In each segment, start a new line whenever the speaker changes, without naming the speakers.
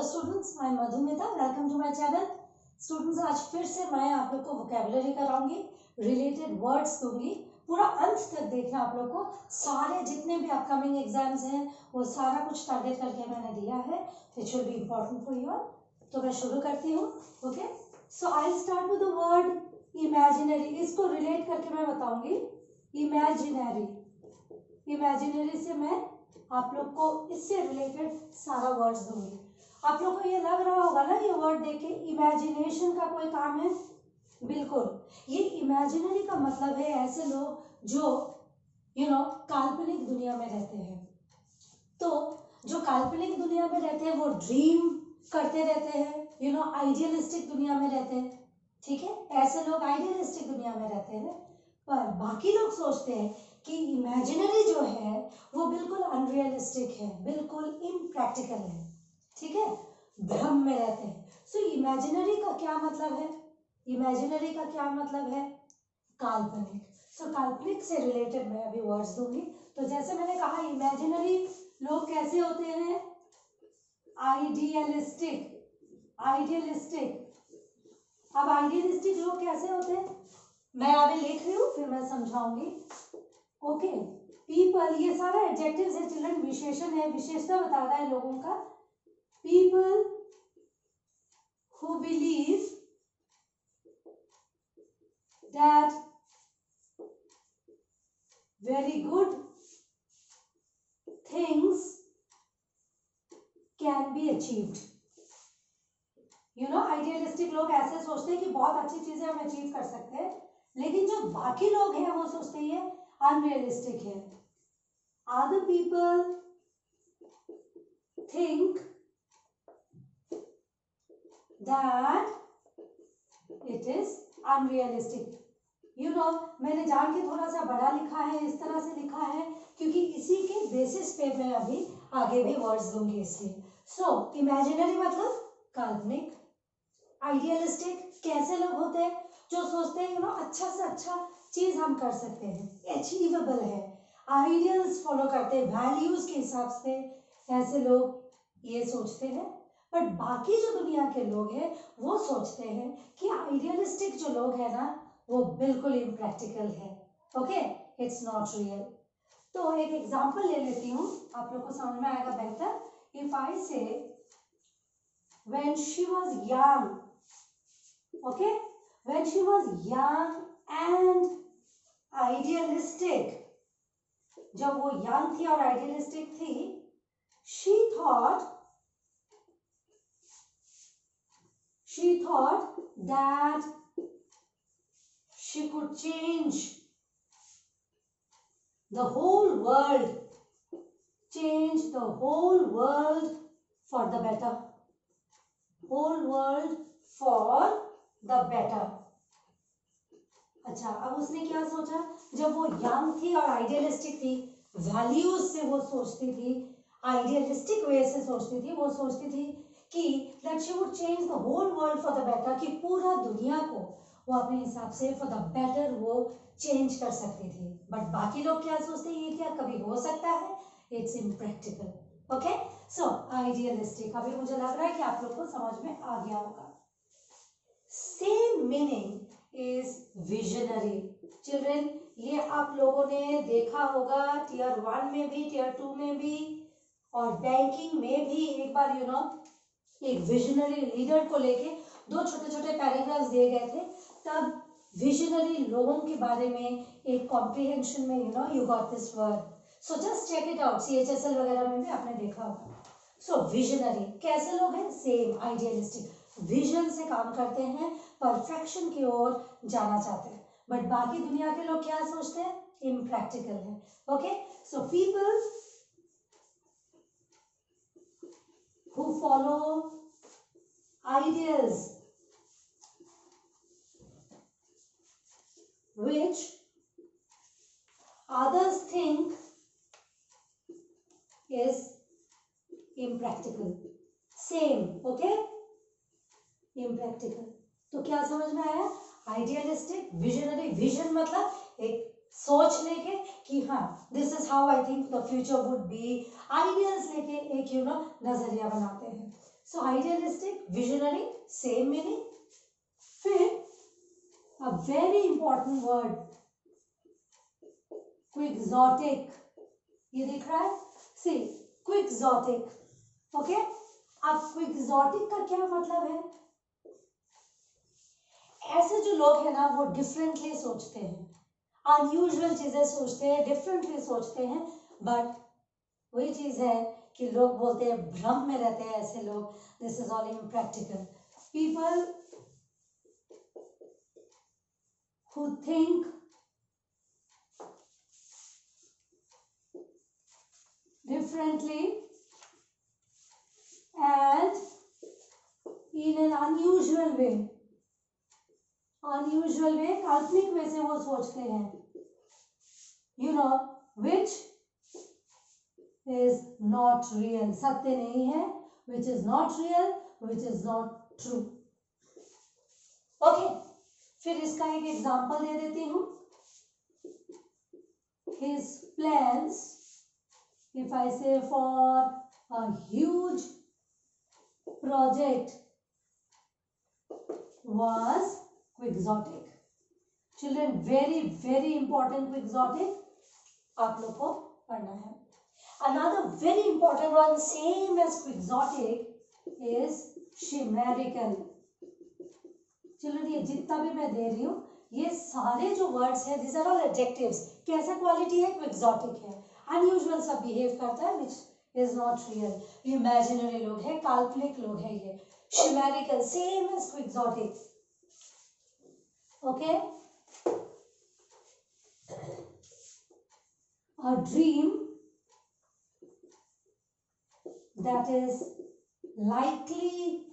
Students, I am Madhumita. Welcome to my channel. Students, आज फिर से मैं आप लोग को वोकैबुलरी कराऊंगी, रिलेटेड वर्ड्स दूंगी। पूरा अंत तक देखना आप लोग को। सारे जितने भी अपकमिंग एग्जाम्स हैं वो सारा कुछ टारगेट करके मैंने दिया है, which will be important for you all. तो मैं शुरू करती हूँ। Okay, so I start with the word imaginary. इसको रिलेट करके मैं बताऊंगी इमेजिनरी। इमेजिनरी से मैं आप लोग को इससे रिलेटेड सारा वर्ड्स दूंगी। आप लोग को ये लग रहा होगा ना, ये वर्ड देख के इमेजिनेशन का कोई काम है? बिल्कुल। ये इमेजिनरी का मतलब है ऐसे लोग जो काल्पनिक दुनिया में रहते हैं। तो जो काल्पनिक दुनिया में रहते हैं वो ड्रीम करते रहते हैं, आइडियलिस्टिक दुनिया में रहते हैं। ठीक है, ऐसे लोग आइडियलिस्टिक दुनिया में रहते हैं। पर बाकी लोग सोचते हैं कि इमेजिनरी जो है वो बिल्कुल अनरियलिस्टिक है, बिल्कुल इम्प्रैक्टिकल है। ठीक है, भ्रम में रहते हैं। सो इमेजिनरी का क्या मतलब है? इमेजिनरी का क्या मतलब है? काल्पनिक। सो काल्पनिक से रिलेटेड मैं अभी वर्ड्स दूंगी। तो जैसे मैंने कहा, इमेजिनरी लोग कैसे होते हैं? आइडियलिस्टिक। आइडियलिस्टिक। अब आइडियलिस्टिक लोग कैसे होते हैं मैं अभी लिख रही हूँ, फिर मैं समझाऊंगी। ओके, पीपल, ये सारा एडजेक्टिव्स है चिल्ड्रन, विशेषण है, विशेषता बता रहा है लोगों का। People who believe that very good things can be achieved. Idealistic लोग ऐसे सोचते हैं कि बहुत अच्छी चीजें हम अचीव कर सकते हैं, लेकिन जो बाकी लोग हैं वो सोचते हैं अनरियलिस्टिक है। Other people think that it is unrealistic. मैंने जान के थोड़ा सा बड़ा लिखा है, इस तरह से लिखा है क्योंकि इसी के बेसिस पे मैं अभी आगे भी वर्ड्स दूंगी इसलिए। सो इमेजिनरी मतलब काल्पनिक। आइडियलिस्टिक कैसे लोग होते हैं? जो सोचते हैं अच्छा से अच्छा चीज हम कर सकते हैं, अचीवेबल है, आइडियल्स फॉलो करते हैं, वैल्यूज के हिसाब से ऐसे लोग ये सोचते हैं। बट बाकी जो दुनिया के लोग हैं वो सोचते हैं कि आइडियलिस्टिक जो लोग हैं ना वो बिल्कुल इम्प्रैक्टिकल है। Okay, it's not real. तो एक एग्जांपल ले लेती हूँ, आप लोग को समझ में आएगा बेहतर। इफ आई से when she was young, okay, when she was young and idealistic, जब वो young थी और idealistic थी, she thought that she could change the whole world, for the better, whole world for the better। अच्छा, अब उसने क्या सोचा? जब वो यंग थी और आइडियलिस्टिक थी, वैल्यूज से वो सोचती थी, आइडियलिस्टिक वे से सोचती थी, वो सोचती थी कि that she would change the whole world for the better, कि पूरा दुनिया को वो अपने हिसाब से for the better वो चेंज कर सकती थी। बट बाकी लोग क्या सोचते हैं, ये क्या कभी हो सकता है? It's impractical. Okay, so idealistic. अभी मुझे लग रहा है कि आप लोग को समझ में आ गया होगा। Same meaning is visionary. Children, ये आप लोगों ने देखा होगा टियर 1 में भी, टियर 2 में भी, और बैंकिंग में भी। एक बार एक विजनरी लीडर को लेके 2 छोटे छोटे पैराग्राफ्स दिए गए थे, तब विजनरी लोगों के बारे में एक कॉम्प्रिहेंशन में you got this word. So just check it out, CHSL वगैरह में भी आपने देखा होगा। सो विजनरी कैसे लोग हैं? सेम आइडियलिस्टिक, विजन से काम करते हैं, परफेक्शन की ओर जाना चाहते हैं। बट बाकी दुनिया के लोग क्या सोचते हैं? इम्प्रैक्टिकल है। Okay, so people who follow ideas which others think is impractical. Same, okay? Impractical. तो क्या समझ में आया? Idealistic, visionary. विजन मतलब एक सोच लेके कि हाँ this is how I think the future would be. Ideals लेके एक नजरिया बनाते हैं। सो आइडियलिस्टिक, विजनरी, सेम मीनिंग. फिर a very important word quixotic, ये दिख रहा है, सी क्विक्सोटिक. ओके, अब क्विक्सोटिक का क्या मतलब है? ऐसे जो लोग हैं ना वो डिफरेंटली सोचते हैं, अनयूजुअल चीजें सोचते हैं, डिफरेंटली सोचते हैं, बट वही चीज है कि लोग बोलते हैं भ्रम में रहते हैं ऐसे लोग. This is all impractical. People who think differently and in an unusual way, काल्पनिक वे से वो सोचते हैं, you know, which is not real, सत्य नहीं है, which is not real, which is not true. Okay, फिर इसका एक एग्जांपल दे देती हूँ. His plans, if I say for a huge project, was quixotic. Children, very very important quixotic आप लोग को पढ़ना है. Another very important one, same as quixotic, is chimerical. Children, ये जितना भी मैं दे रही हूँ, ये सारे जो वर्ड्स हैं, these are all adjectives. कैसा क्वालिटी है? क्विक्सोटिक है, अनयूजुअल सा बिहेव करता है, which is not real. Imaginary लोग हैं, काल्पनिक लोग हैं ये. chimerical, same as quixotic. Okay, a dream that is likely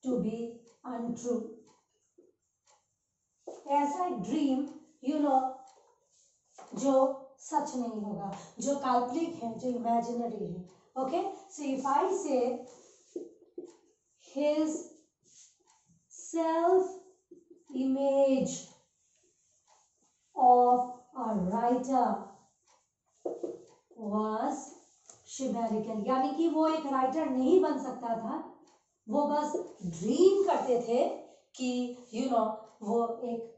to be untrue. ऐसा एक ड्रीम, यू नो, जो सच नहीं होगा, जो काल्पनिक है, जो इमेजिनरी है. ओके, सो इफ आई से his self image of a writer was chimerical, यानी कि वो एक राइटर नहीं बन सकता था, वो बस ड्रीम करते थे कि यू नो वो एक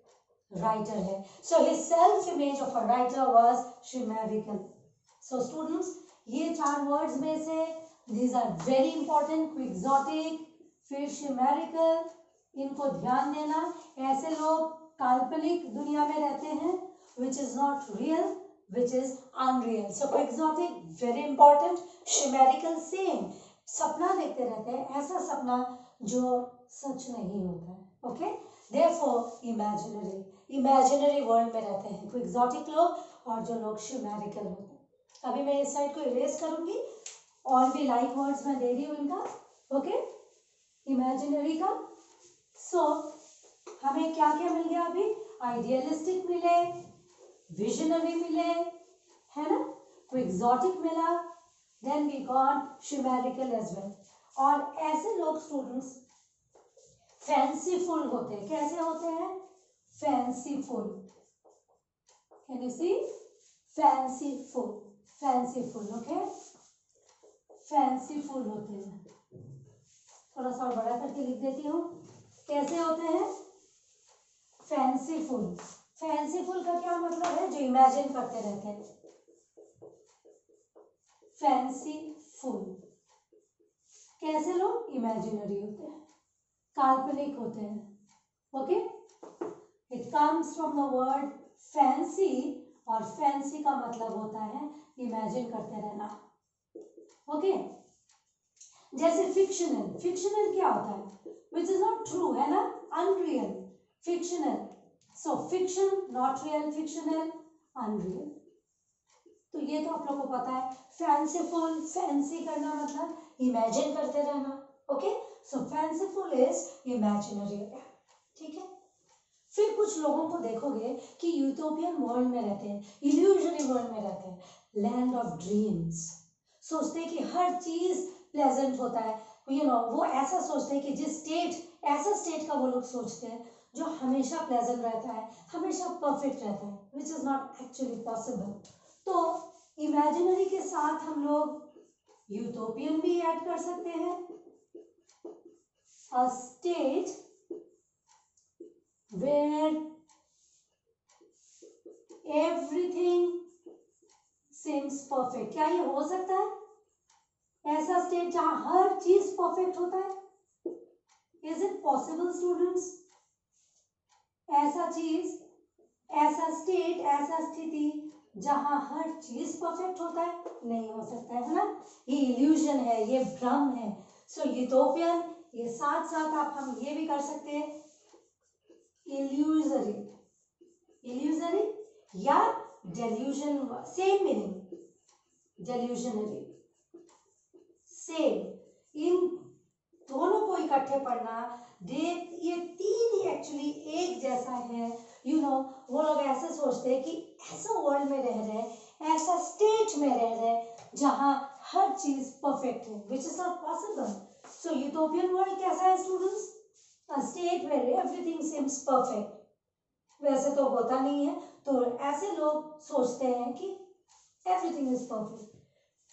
राइटर है. So his self image of a writer was chimerical. So students, ये चार वर्ड्स में से these are very important. Quixotic, फिर chimerical, इनको ध्यान देना. ऐसे लोग काल्पनिक दुनिया में रहते हैं, which is not real, which is unreal. So quixotic very important, chimerical same, सपना देखते रहते हैं, ऐसा सपना जो सच नहीं होता है. ओके, therefore imaginary वर्ल्ड में रहते हैं क्विक्सोटिक लोग, और जो लोग chimerical होते हैं. अभी मैं इस साइड को इरेज करूंगी, और भी लाइक वर्ड्स मैं दे रही हूँ इनका. ओके, इमेजिनरी का. सो हमें क्या क्या मिल गया अभी? आइडियलिस्टिक मिले, विजनरी मिले, है ना, क्विक्सोटिक मिला, then we got chimerical as well. और ऐसे लोग स्टूडेंट्स फैंसीफुल होते हैं. कैसे होते हैं? Fanciful. Can you see? Fanciful, okay, fanciful होते हैं. थोड़ा सा और बड़ा करके लिख देती हूँ. कैसे होते हैं? फैंसीफुल. फैंसीफुल का क्या मतलब है? जो इमेजिन करते रहते हैं. फैंसीफुल. कैसे लोग? इमेजिनरी होते हैं, काल्पनिक होते हैं. Okay, it comes from the word fancy, और फैंसी का मतलब होता है इमेजिन करते रहना. ओके, जैसे फिक्शनल. फिक्शनल क्या होता है? विच इज नॉट ट्रू, है ना, unreal. Fictional. So fiction not real, fictional unreal. तो ये तो आप लोग को पता है. फैंसीफुल, फैंसी करना मतलब इमेजिन करते रहना. Okay, so fanciful is imaginary. ठीक है. फिर कुछ लोगों को देखोगे कि यूटोपियन वर्ल्ड में रहते हैं, इल्यूजनरी वर्ल्ड में रहते हैं, लैंड ऑफ ड्रीम्स. सोचते हैं कि हर चीज प्लेजेंट होता है. यू नो, वो ऐसा सोचते हैं कि जिस स्टेट, ऐसा स्टेट का वो लोग सोचते हैं जो हमेशा प्लेजेंट रहता है, हमेशा परफेक्ट रहता है, which is not actually possible. तो इमेजिनरी के साथ हम लोग यूटोपियन भी ऐड कर सकते हैं, a state where everything seems perfect. क्या ये हो सकता है? ऐसा स्टेट जहां हर चीज परफेक्ट होता है? Is it possible, students? ऐसा चीज, ऐसा स्टेट, ऐसा स्थिति जहां हर चीज परफेक्ट होता है? नहीं हो सकता है ना? ये इल्यूजन है, ये भ्रम है. सो यूटोपियन, ये साथ साथ आप हम ये भी कर सकते हैं इल्यूजरी, इल्यूजरी या डेल्यूजन, सेम मीनिंग, डेल्यूजनरी, सेम. इन दोनों को इकट्ठे पढ़ना, ये तीन ही एक्चुअली एक जैसा है. यू नो, वो लोग ऐसे सोचते हैं कि ऐसा वर्ल्ड में रह रहे हैं, ऐसा स्टेट में रह रहे हैं जहां हर चीज परफेक्ट है, which is not possible. So utopian world कैसा है students? A state where everything seems perfect. वैसे तो होता नहीं है, तो ऐसे लोग सोचते हैं कि एवरीथिंग इज परफेक्ट.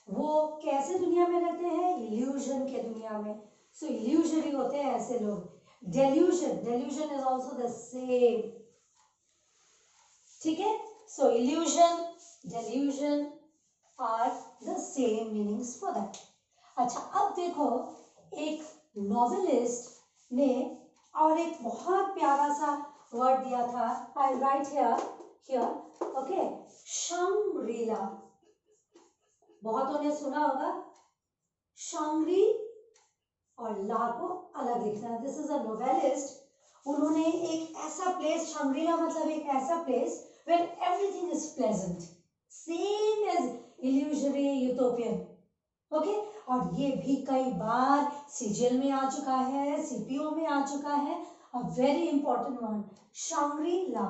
वो कैसे दुनिया में रहते हैं? इल्यूजन के दुनिया में. सो इल्यूजरी होते हैं ऐसे लोग. Delusion, delusion is also the same. ठीक है? So illusion, delusion are the same meanings for that. अच्छा, अब देखो, एक नॉवेलिस्ट ने और एक बहुत प्यारा सा वर्ड दिया था. आई राइट हियर, ओके, शंग्रीला. बहुतों ने सुना होगा. शंग्री और ला को अलग लिखना. This is a novelist. उन्होंने एक ऐसा प्लेस, शंग्रीला मतलब एक ऐसा place where everything is pleasant, same as illusory utopian. Okay, और ये भी कई बार सीजीएल में आ चुका है, सीपीओ में आ चुका है. A very important one, Shangrila,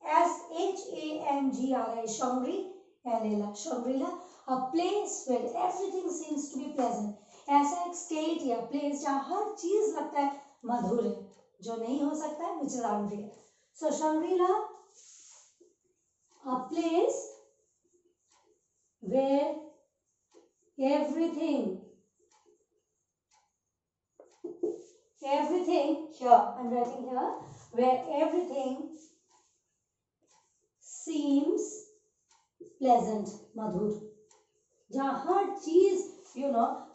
SHANGRI, Shangrila, Shangrila, a place where everything seems to be pleasant. ऐसा एक स्टेट या प्लेस जहाँ हर चीज लगता है मधुर है, जो नहीं हो सकता है which is unreal. So Shangri-La, a place where everything here, I'm writing here, where everything seems pleasant, मधुर, जहाँ हर चीज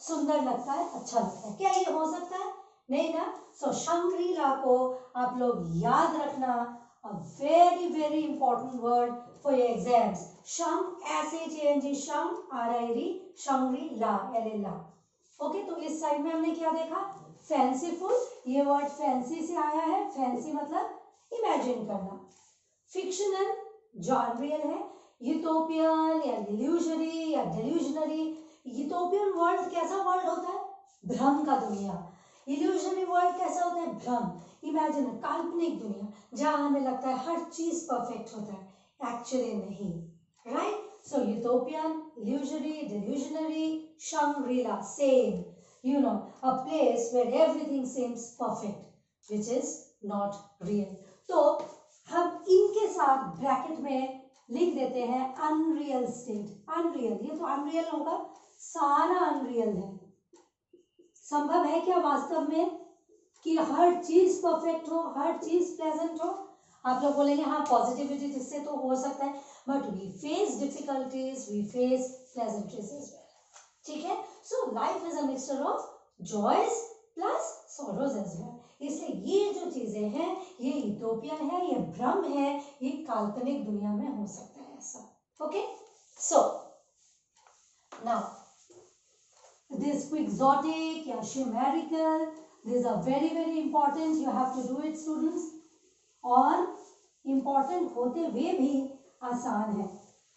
सुंदर लगता है, अच्छा लगता है. क्या ये हो सकता है? नहीं ना. सो शंग्रीला को आप लोग याद रखना. A very very important word for your exams. Shang, SHANG, shang, RIRI, Shangri La, LA. Okay, तो इस साइड में हमने क्या देखा? फैंसीफुल. ये वर्ड फैंसी से आया है. फैंसी मतलब इमेजिन करना. फिक्शनल, जो अनरियल है. यूटोपियन या इल्यूजरी या डेल्यूजनरी. यूटोपियन वर्ल्ड कैसा वर्ल्ड होता है? भ्रम का दुनिया. इल्यूजनरी वर्ल्ड कैसा होता है? भ्रम, इमेजिन, काल्पनिक दुनिया, जहां हमें लगता है हर चीज परफेक्ट होता है, एक्चुअली नहीं. Right? So utopian, illusory, delusionary, Shangri La, same. a place where everything seems perfect, which is not real. तो हम इनके साथ ब्रैकेट में लिख देते हैं अनरियल स्टेट. अनरियल, ये तो अनरियल होगा, सारा अनरियल है. संभव है क्या वास्तव में कि हर चीज परफेक्ट हो, हर चीज प्लेजेंट हो? आप लोग बोलेंगे हाँ, पॉजिटिविटी जिससे तो हो सकता है, but we face difficulties, we face pleasantries as well. ठीक है? So life is a mixture of joys plus sorrows as well. इसलिए ये जो चीजें हैं, ये यूटोपियन है, ये भ्रम है, ये काल्पनिक दुनिया में हो सकता है ऐसा. Okay, so now this quixotic या chimerical, these are very very important. You have to do it, students. और important होते हुए भी आसान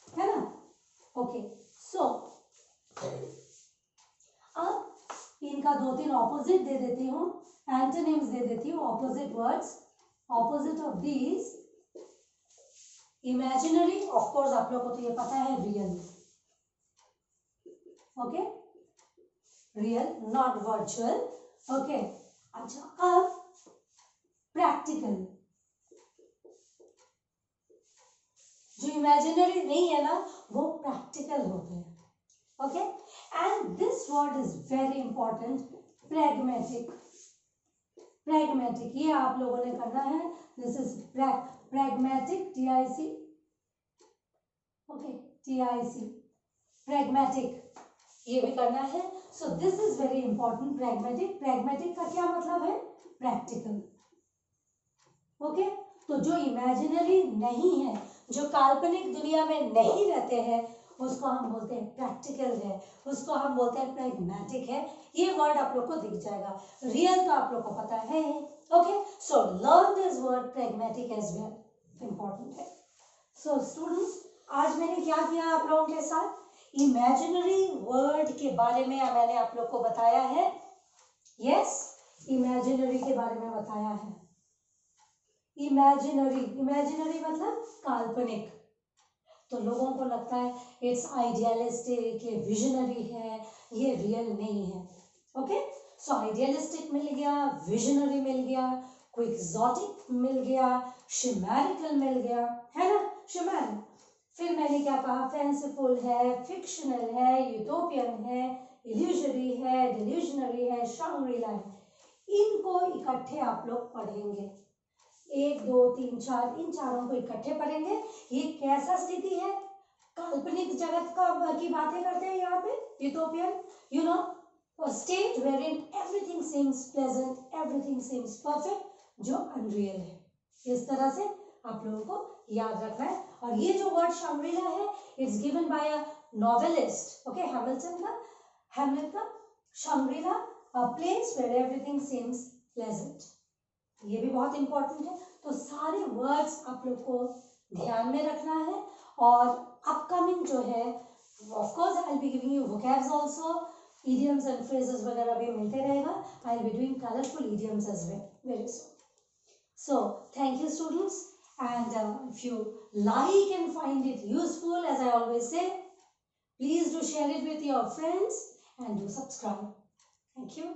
है ना? ओके, सो अब इनका 2-3 ऑपोजिट दे देती हूँ, एंटोनिम्स दे देती हूँ, opposite words. Opposite of these, imaginary, of course आप लोग को तो ये पता है, real. Okay, real, not virtual. Okay, अच्छा, अब प्रैक्टिकल. जो इमेजिनरी नहीं है ना, वो प्रैक्टिकल होते हैं. Okay, and this word is very important, pragmatic. pragmatic, ये आप लोगों ने करना है. This is pragmatic, TIC, okay, TIC, pragmatic, ये भी करना है. So this is very important. pragmatic, pragmatic का क्या मतलब है? practical. ओके, तो जो इमेजिनरी नहीं है, जो काल्पनिक दुनिया में नहीं रहते हैं, उसको हम बोलते हैं प्रैक्टिकल है, उसको हम बोलते हैं प्रैग्मेटिक है. ये वर्ड आप लोग को दिख जाएगा. रियल तो आप लोग को पता है. Okay, so learn this word pragmatic as well, important है. सो स्टूडेंट्स, आज मैंने क्या किया आप लोगों के साथ? इमेजिनरी वर्ड के बारे में मैंने आप लोग को बताया है. यस, इमेजिनरी के बारे में बताया है. इमेजिनरी, इमेजिनरी मतलब काल्पनिक. तो लोगों को लगता है इट्स आइडियलिस्टिक, ये विजनरी है, ये रियल नहीं है. ओके, सो आइडियलिस्टिक मिल गया, विजनरी मिल गया, कोई एक्सोटिक मिल गया, शिमेरिकल मिल गया, है ना, शिमेरिक. फिर मैंने क्या कहा? फैंसीफुल है, फिक्शनल है, यूटोपियन है, इल्यूजरी है, डिल्यूजनरी है, शंग्रीला है. इनको इकट्ठे आप लोग पढ़ेंगे. 1 2 3 4, इन चारों को इकट्ठे पढ़ेंगे. ये कैसा स्थिति है? काल्पनिक जगत का की बातें करते हैं यहाँ पे. Utopian, you know, a state wherein everything seems pleasant, everything seems perfect, जो अनरियल है. इस तरह से आप लोगों को याद रखना है. और ये जो वर्ड शंग्रीला है, it's given by a novelist, okay, hamlet का Shangrila, a place where everything seems pleasant. ये भी बहुत इंपॉर्टेंट है. तो सारे वर्ड्स आप लोग को ध्यान में रखना है. और अपकमिंग जो है, of course I will be giving you vocabs also, idioms and phrases वगैरह भी मिलते रहेगा. I will be doing colourful idioms as well very soon. So thank you students, and if you like and find it useful, as I always say, please do share it with your friends and do subscribe. Thank you.